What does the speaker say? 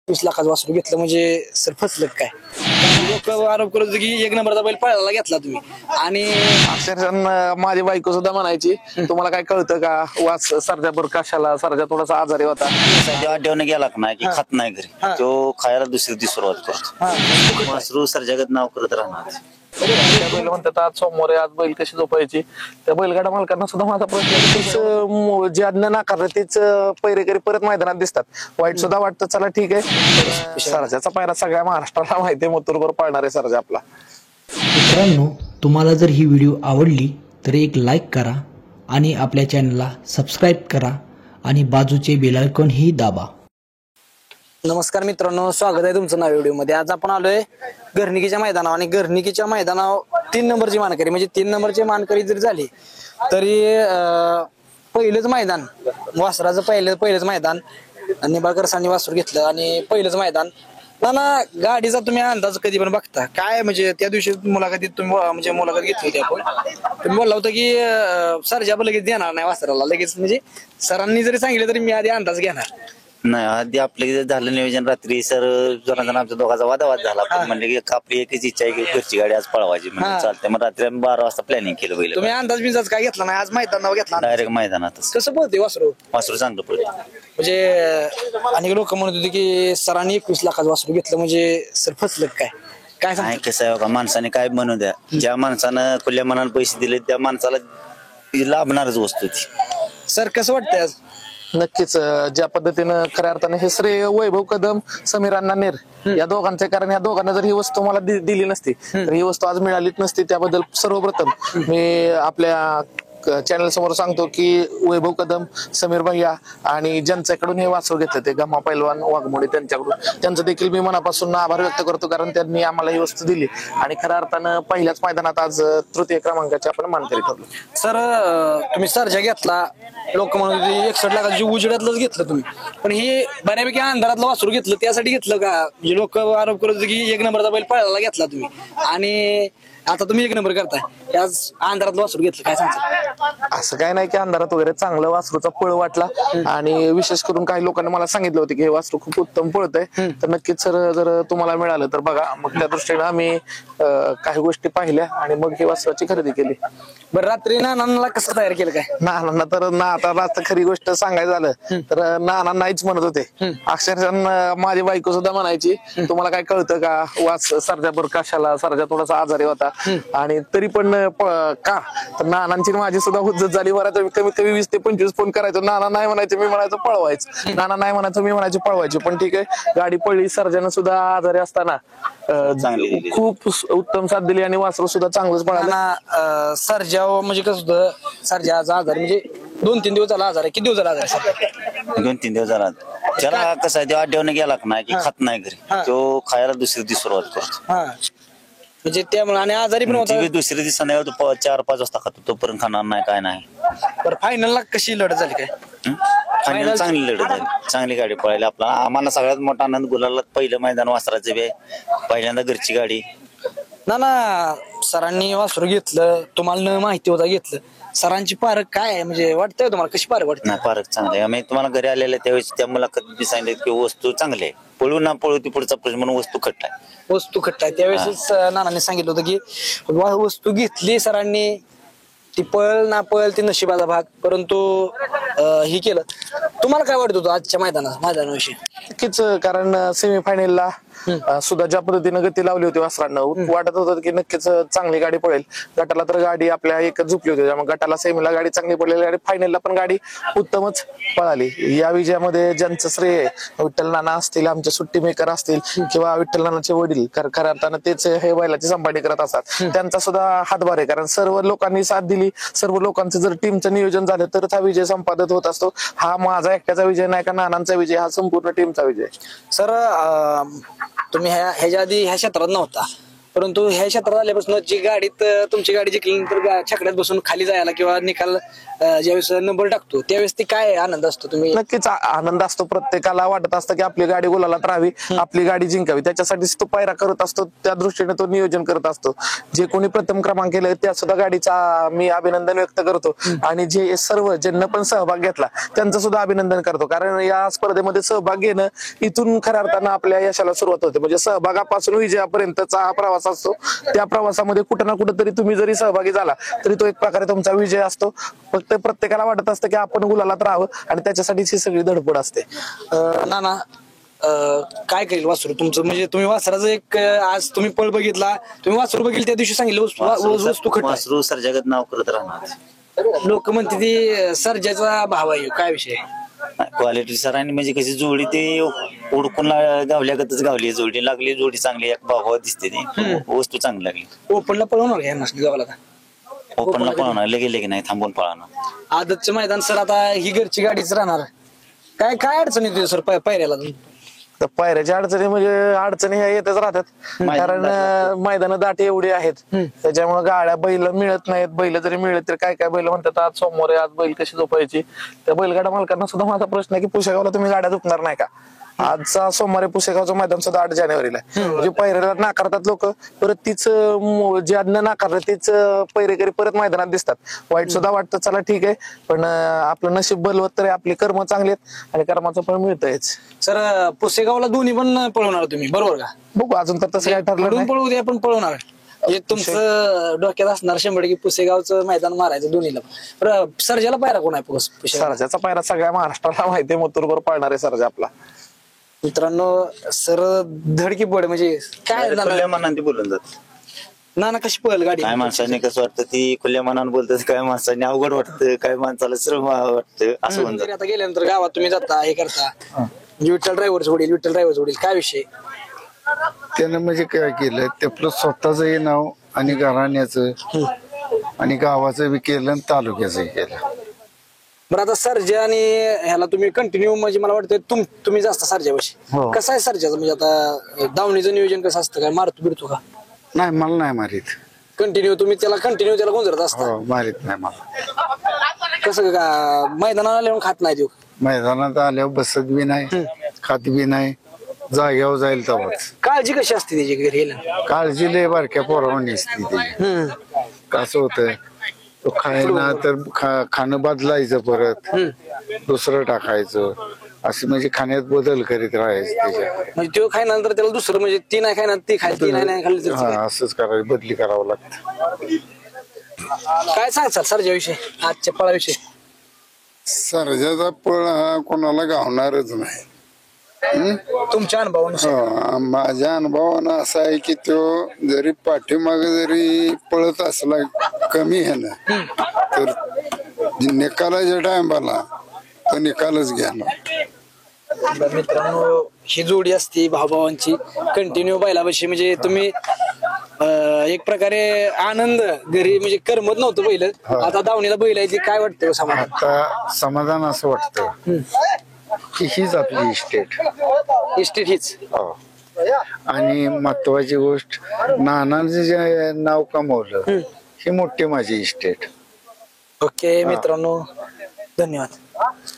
20 लाखाचं वासरू घेतलं म्हणजे सर फसलं काय? लोक आरोप करत होते की 1 नंबरचा बैल पळायला घेतला तुम्ही आणि अक्षरशः माझी बायको सुद्धा म्हणायची तुम्हाला काय कळतं का वास सरजा बर कशाला सरजा थोडासा आजारी होता. आठवण गेला का नाही की खात नाही घरी तो खायला दुसरी सुरुवात करतो. वासरू सरजागत नाव करत राहणार. त्या बैल म्हणतात आज सोमवार आज बैल कशी झोपायची. त्या बैलगाडा मालकांना सुद्धा माझा प्रश्न तीच जे आज्ञा नाकारलं तीच पैरेकरी परत मैदानात दिसतात. वाईट सुद्धा वाटतं चला ठीक आहे सरजाचा पायरा सगळ्या महाराष्ट्राला माहिती आहे मथुरभर पाळणार आहे सरजा आपला. मित्रांनो तुम्हाला जर ही व्हिडिओ आवडली तर एक लाईक करा आणि आपल्या चॅनलला सबस्क्राईब करा आणि बाजूचे बेल आयकॉन ही दाबा. नमस्कार मित्रांनो, स्वागत आहे तुमचं नव्या व्हिडिओमध्ये. आज आपण आलोय घरणिकीच्या मैदानावर आणि घरणिकीच्या मैदानावर 3 नंबरची मानकरी म्हणजे 3 नंबरची मानकरी जरी झाली तरी पहिलंच मैदान वासराचं पहिलंच मैदान निंबाळकर सरांनी वासरू घेतलं आणि पहिलंच मैदान. ना गाडीचा तुम्ही अंदाज कधी पण बघता काय? म्हणजे त्या दिवशी मुलाखतीत तुम्ही म्हणजे मुलाखत घेतली होती आपण, तुम्ही बोलला होता की सरजा लगेच देणार नाही वासराला लगेच, म्हणजे सरांनी जरी सांगितलं तरी मी आधी अंदाज घेणार नाही. आधी आपलं झालं नियोजन रात्री सर जणांना आमच्या दोघांचा वादावाद झाला. पण म्हणले की आपली एकच इच्छा आहे की घरची गाडी आज पळवायची म्हणजे चालते. मग रात्री आम्ही 12 वाजता प्लॅनिंग केलं पहिलं. तुम्ही अंदाज बिंदाज काय घेतला नाही? आज मैदानावर घेतला डायरेक्ट मैदानातच. कसं बोलते वासरू? वासरू चांगलं पडलं म्हणजे अनेक लोक म्हणत होते की सरांनी 21 लाखाचं वासरू घेतलं म्हणजे सर फसलं काय? काय नाही कसं आहे का माणसाने काय बनवू द्या. ज्या माणसानं खुल्या मनाला पैसे दिले त्या माणसाला लाभणारच वस्तू ती. सर कसं वाटतंय आज? नक्कीच ज्या पद्धतीनं खऱ्या अर्थाने हे श्रेय वैभव कदम समीर अण्णा नेर या दोघांचे, कारण या दोघांना जर ही वस्तू मला दिली नसती तर ही वस्तू आज मिळालीच नसती. त्याबद्दल सर्वप्रथम मी आपल्या चॅनल समोर सांगतो की वैभव कदम समीर भैया आणि ज्यांच्याकडून हे वासरू घेतलं ते गम्मा पैलवान वाघमोडे त्यांच्याकडून त्यांचं देखील मी मनापासून आभार व्यक्त करतो, कारण त्यांनी आम्हाला ही वस्तू दिली आणि खऱ्या अर्थानं पहिल्याच मैदानात आज तृतीय क्रमांकाचे आपण मानकरी ठरलो. सर तुम्ही सरजा घेतला, लोक म्हणत होते 61 लाखाची उजेडातलंच घेतलं तुम्ही, पण हे बऱ्यापैकी अंधारातलं वासरू घेतलं त्यासाठी घेतलं का? म्हणजे लोक आरोप करत होते की 1 नंबरचा बैल पळायला घेतला तुम्ही आणि आता तुम्ही 1 नंबर करताय, आज अंधारातलं वासरू घेतलं, काय सांगता? असं काय नाही की अंधारात वगैरे चांगलं वासरूचा पळ वाटला आणि विशेष करून काही लोकांनी मला सांगितलं होतं की हे वासरू खूप उत्तम पळतंय. तर नक्कीच सर जर तुम्हाला मिळालं तर बघा. मग त्या दृष्टीने आम्ही काही गोष्टी पाहिल्या आणि मग ही वासराची खरेदी केली. बरं रात्री नानांना कसं तयार केलं काय? नानांना तर ना आता खरी गोष्ट सांगायचं झालं तर नाना नाहीच म्हणत होते. अक्षरशः माझी बायको सुद्धा म्हणायची तुम्हाला काय कळतं का वास सरजा बर कशाला, सरजा थोडासा आजारी होता. आणि तरी पण का तर नानांची माझी सुद्धा हुज्जत झाली. बऱ्याच कमीत कमी 20 ते 25 फोन करायचो. नाना नाही म्हणायचे, मी म्हणायचो पळवायचं. नाना नाही म्हणायचं, मी म्हणायचे पळवायची. पण ठीक आहे गाडी पळली. सरजानं सुद्धा आजारी असताना खूप उत्तम साथ दिली आणि वासरू सुद्धा चांगलंच पळाला. सरजा म्हणजे कसं होतं, सरजाचा आजार म्हणजे 2-3 दिवस झाला आजार आहे. किती दिवस झाला आजार? 2-3 दिवस झाला. त्याला कसं आहे, आठवण गेला का नाही की खात नाही घरी तो खायला दुसरी सुरुवात करतो. म्हणजे त्यामुळे आणि आजारी पण होता. दुसऱ्या दिवसाने 4-5 वाजता खातो, तोपर्यंत खाणार नाही काय नाही. बरं फायनलला कशी लढत झाली काय? फायनल चांगली लढत झाली, चांगली गाडी पळायला. आपला आम्हाला सगळ्यात मोठा आनंद गुलाला पहिलं मैदान वासराचं बी पहिल्यांदा घरची गाडी. ना सरांनी वासरू घेतलं, तुम्हाला न माहिती होता घेतलं. सरांची पारख काय आहे म्हणजे वाटतंय तुम्हाला, कशी पारख वाटते? नाही पारख चांगली. आम्ही तुम्हाला घरी आलेल्या त्यावेळेस त्या मुलाखतीत सांगितलं की वस्तू चांगली आहे, पळू ना पळू ती पुढचा प्रश्न म्हणून वस्तू खट्ट आहे. वस्तू खट्ट आहे. त्यावेळेस नानांनी सांगितलं होतं की वस्तू घेतली सरांनी, ती पळ ना पळ ती नशिबाचा भाग, परंतु ही केलं. तुम्हाला काय वाटत होतं आजच्या मैदानाविषयी? नक्कीच कारण सेमीफायनलला सुद्धा ज्या पद्धतीने गती लावली होती वासरांना वाटत होतं की नक्कीच चांगली गाडी पळेल. गटाला तर गाडी आपल्या एकच झुपली होती, त्यामुळे गटाला सेमीला गाडी चांगली पडलेली आणि फायनलला पण गाडी उत्तमच पळाली. या विजयामध्ये ज्यांचं श्रेय विठ्ठल नाना असतील, आमचे सुट्टी मेकर असतील किंवा विठ्ठल नानाचे वडील खऱ्या अर्थानं तेच हे बैलाची संभाळणी करत असतात, त्यांचा सुद्धा हातभार आहे. कारण सर्व लोकांनी साथ दिली, सर्व लोकांचं जर टीमचं नियोजन झालं तरच हा विजय संपादित होत असतो. हा माझा एकट्याचा विजय नाही का नानांचा विजय, हा संपूर्ण टीमचा विजय. सर तुम्ही ह्याच्या आधी ह्या क्षेत्रात नव्हता, परंतु ह्या क्षेत्रात आल्यापासून जी गाडीत तुमची गाडी जिंकल्यानंतर छकड्यात बसून खाली जायला किंवा निकाल ज्यावेळेस नंबर टाकतो त्यावेळेस ती काय आनंद असतो तुम्ही? नक्कीच आनंद असतो. प्रत्येकाला वाटत असतं की आपली गाडी गुलालात राहावी, आपली गाडी जिंकावी. त्याच्यासाठीच तो पायरा करत असतो, त्या दृष्टीने तो नियोजन करत असतो. जे कोणी प्रथम क्रमांक केलं त्या सुद्धा गाडीचा मी अभिनंदन व्यक्त करतो आणि जे सर्व ज्यांना पण सहभाग घेतला त्यांचं सुद्धा अभिनंदन करतो. कारण या स्पर्धेमध्ये सहभाग घेणं इथून खऱ्या अर्थानं आपल्या यशाला सुरुवात होते. म्हणजे सहभागापासून विजयापर्यंतचा हा प्रवास असतो. त्या प्रवासामध्ये कुठं ना कुठं तरी तुम्ही जरी सहभागी झाला तरी तो एक प्रकारे तुमचा विजय असतो. फक्त प्रत्येकाला वाटत असतं की आपण गुलालात राहावं आणि त्याच्यासाठीच ही सगळी धडपड असते. नाना काय करेल वासरू तुमचं? म्हणजे तुम्ही वासराचं एक आज तुम्ही पळ बघितला, तुम्ही वासरू बघितलं त्या दिवशी सांगितलं वस्तू खट वासरू सर्जागत नाव करत राहणार. लोक म्हणते ती सर्जाचा भाव आहे, काय विषय? क्वालिटी सरांनी म्हणजे कशी जोडी ते उडकून गावल्यागतच गावली जोडी, लागली जोडी चांगली, एक भाव दिसते ती वस्तू चांगली लागली. ओपनला पळवणार घ्या नसली गावाला का? ओपनला पळवणार लगे की नाही थांबून पळवणार. आदतचं मैदान सर आता ही घरची गाडीच राहणार. काय काय अडचण येते सर पायऱ्याला? तर पायऱ्याच्या अडचणी म्हणजे अडचणी ह्या येतच राहतात. कारण मैदान दाट एवढी आहेत त्याच्यामुळे गाड्या बैल मिळत नाहीत. बैल जरी मिळत तरी काय काय बैल म्हणतात आज सोमवार आहे, आज बैल कशी झोपायची. त्या बैलगाडा मालकांना सुद्धा माझा प्रश्न आहे की पुशेगावला तुम्ही गाड्या झोपणार नाही का? आजचा सोमवारी पुशेगावचं मैदान सुद्धा 8 जानेवारीला म्हणजे पैऱ्याला नाकारतात लोक, परत तीच ज्यांना नाकारलं तीच पैरेकरी परत मैदानात दिसतात. वाईट सुद्धा वाटतं, चला ठीक आहे, पण आपलं नशीब बलवत तर आपले कर्म चांगले आहेत आणि कर्माचं फळ मिळतंयच. सर पुसेगावला दोन्ही पण पळवणार तुम्ही, बरोबर का? बघू अजून तर तसं काय ठरलं नाही. पळवू द्या पण पळवणार. म्हणजे तुमचं डोक्यात असणार 100 की पुसेगावचं मैदान मारायचं दोन्हीला. सर्जाला पायरा कोण आहे? सरजाचा पायरा सगळ्या महाराष्ट्राला माहिती, मथुरभर पाळणारे सरजा आपला. मित्रांनो सर धडकी पड म्हणजे काय खुल्या मनाने बोलून जात. नाना कशी पळेल गाडी? काय माणसाने कसं वाटतं ती खुल्या मनाने बोलतात, काय माणसाने अवघड वाटतं, काय माणसाला श्रम वाटतं असं होऊन जातं. आता गेल्यानंतर गावात तुम्ही जाता हे करता, विठ्ठल ड्रायव्हर जोडील काय विषय? त्यानं म्हणजे काय केलं ते आपलं स्वतःचंही नाव आणि घराण्याचं आणि गावाचं बी केलं आणि तालुक्याचंही केलं. बरं आता सर्जा आणि ह्याला तुम्ही कंटिन्यू म्हणजे मला वाटतं तुम्ही जास्त सर्जापाशी. हो. कसं आहे सर्जाचं म्हणजे आता दावणीचं नियोजन कसं असतं? काय मारतो बिरतो का? नाही मला नाही मारीत. कंटिन्यू त्याला गोंजरत असता? हो मारीत नाही मला. कसं का मैदानाला आल्यावर खात नाही देऊ? मैदानात आल्यावर बसत बी नाही, खात बी नाही, जाग्यावर जाईल तेव्हाच. काळजी कशी असते त्याची घरी गेल्या? काळजी लय बारक्या पोरावानी असते त्याची. कसं होतं तो खायला तर खाणं बदलायचं, परत दुसरं टाकायचं, असं म्हणजे खाण्यात बदल करीत राहायचं त्याच्याकडे. म्हणजे तो खायनंतर त्याला दुसरं म्हणजे ती नाही खायना ती खायची, ती नाही खाल्ली तर हा असंच करायचं, बदली करावं लागतं. काय सांगसाल सर्जाविषयी, आजच्या पळाविषयी? सर्जाचा पळ हा कोणाला गावणारच नाही. तुमच्या अनुभवानुसार? माझ्या अनुभवानं असं आहे की तो जरी पाठीमाग जरी पळत असला कमी ह्यानं तर निकालाच्या टायमाला तो निकालच घेणार. मित्रांनो ही जोडी असती भावाभावांची कंटिन्यू बैलापाशी. म्हणजे तुम्ही एक प्रकारे आनंद घरी म्हणजे करमत नव्हतं पहिलं, आता दावणीला बैल आहे ती काय वाटतं समाधान? आता समाधान असं वाटतं की हीच आपली इस्टेट हीच. आणि महत्वाची गोष्ट नानाचं जे नाव कमवलं ही मोठी माझी इस्टेट. ओके मित्रांनो, धन्यवाद.